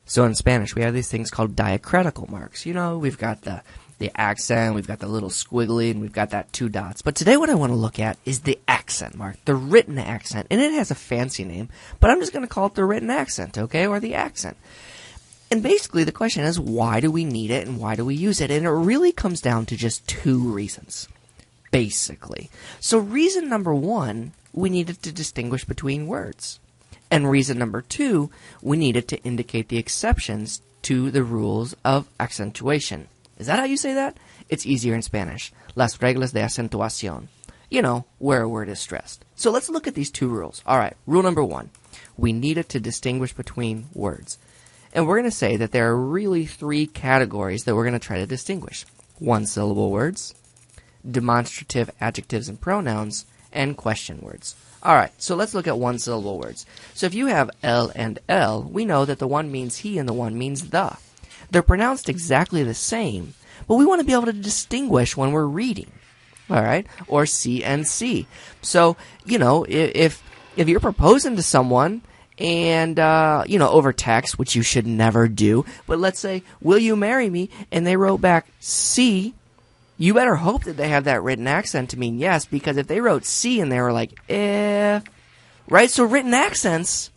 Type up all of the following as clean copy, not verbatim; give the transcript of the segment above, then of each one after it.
So in Spanish, we have these things called diacritical marks. You know, we've got the accent, we've got the little squiggly, and we've got that 2 dots. But today what I want to look at is the accent mark, the written accent. And it has a fancy name, but I'm just going to call it the written accent, okay, or the accent. And basically the question is, why do we need it and why do we use it? And it really comes down to just 2 reasons, basically. So reason number 1, we need it to distinguish between words. And reason number 2, we need it to indicate the exceptions to the rules of accentuation. Is that how you say that? It's easier in Spanish. Las reglas de acentuación. You know, where a word is stressed. So let's look at these 2 rules. All right, rule number 1. We need it to distinguish between words. And we're going to say that there are really 3 categories that we're going to try to distinguish. 1-syllable words, demonstrative adjectives and pronouns, and question words. All right, so let's look at 1-syllable words. So if you have L and L, we know that the one means he and the one means the. They're pronounced exactly the same, but we want to be able to distinguish when we're reading. All right, or C and C. So, you know, if you're proposing to someone and, you know, over text, which you should never do, but let's say, will you marry me? And they wrote back C. You better hope that they have that written accent to mean yes, because if they wrote C and they were like, if, right? So written accents,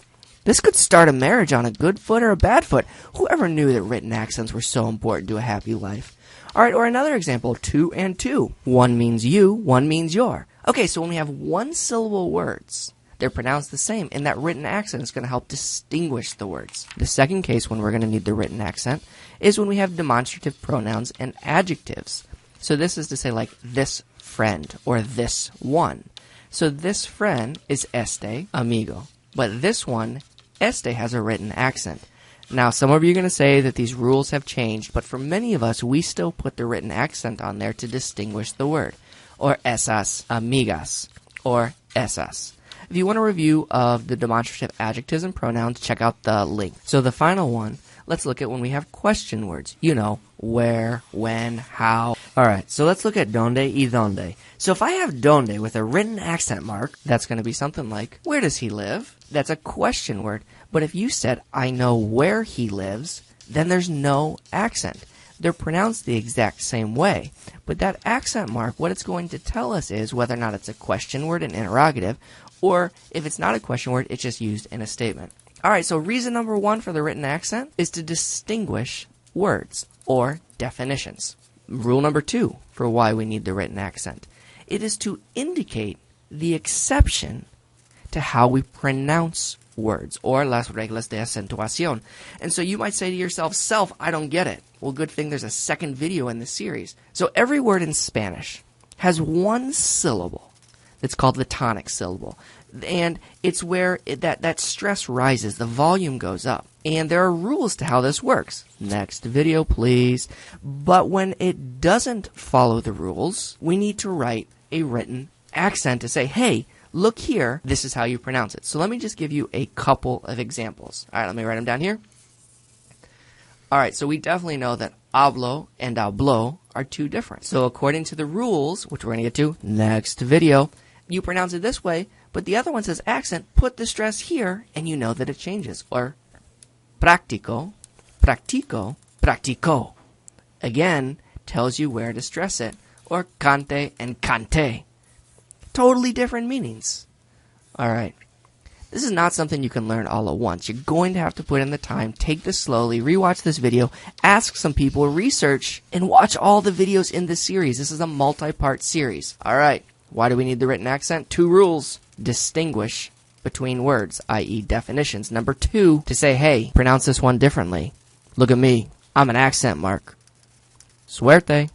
this could start a marriage on a good foot or a bad foot. Whoever knew that written accents were so important to a happy life? All right, or another example, 2 and 2. One means you, one means your. Okay, so when we have 1-syllable words, they're pronounced the same, and that written accent is going to help distinguish the words. The second case when we're going to need the written accent is when we have demonstrative pronouns and adjectives. So this is to say like this friend or this one. So this friend is este amigo, but this one, este, has a written accent. Now some of you are going to say that these rules have changed, but for many of us, we still put the written accent on there to distinguish the word. Or esas amigas, or esas. If you want a review of the demonstrative adjectives and pronouns, check out the link. So the final one, let's look at when we have question words. You know, where, when, how. Alright, so let's look at donde y donde. So if I have donde with a written accent mark, that's going to be something like, where does he live? That's a question word. But if you said, I know where he lives, then there's no accent. They're pronounced the exact same way. But that accent mark, what it's going to tell us is whether or not it's a question word, an interrogative, or if it's not a question word, it's just used in a statement. Alright, so reason number 1 for the written accent is to distinguish words or definitions. Rule number 2 for why we need the written accent. It is to indicate the exception to how we pronounce words, or las reglas de acentuación. And so you might say to yourself, Self, I don't get it. Well, good thing there's a second video in this series. So every word in Spanish has 1 syllable that's called the tonic syllable. And it's where that stress rises, the volume goes up. And there are rules to how this works. Next video, please. But when it doesn't follow the rules, we need to write a written accent to say, hey, look here, this is how you pronounce it. So let me just give you a couple of examples. All right, let me write them down here. All right, so we definitely know that hablo and hablo are 2 different. So according to the rules, which we're going to get to next video, you pronounce it this way, but the other one says accent, put the stress here, and you know that it changes. Or practico, practico, practico. Again, tells you where to stress it. Or cante and cante. Totally different meanings. All right. This is not something you can learn all at once. You're going to have to put in the time, take this slowly, rewatch this video, ask some people, research, and watch all the videos in this series. This is a multi-part series. All right. Why do we need the written accent? 2 rules. Distinguish between words, i.e. definitions. Number 2, to say, hey, pronounce this one differently. Look at me. I'm an accent mark. Suerte.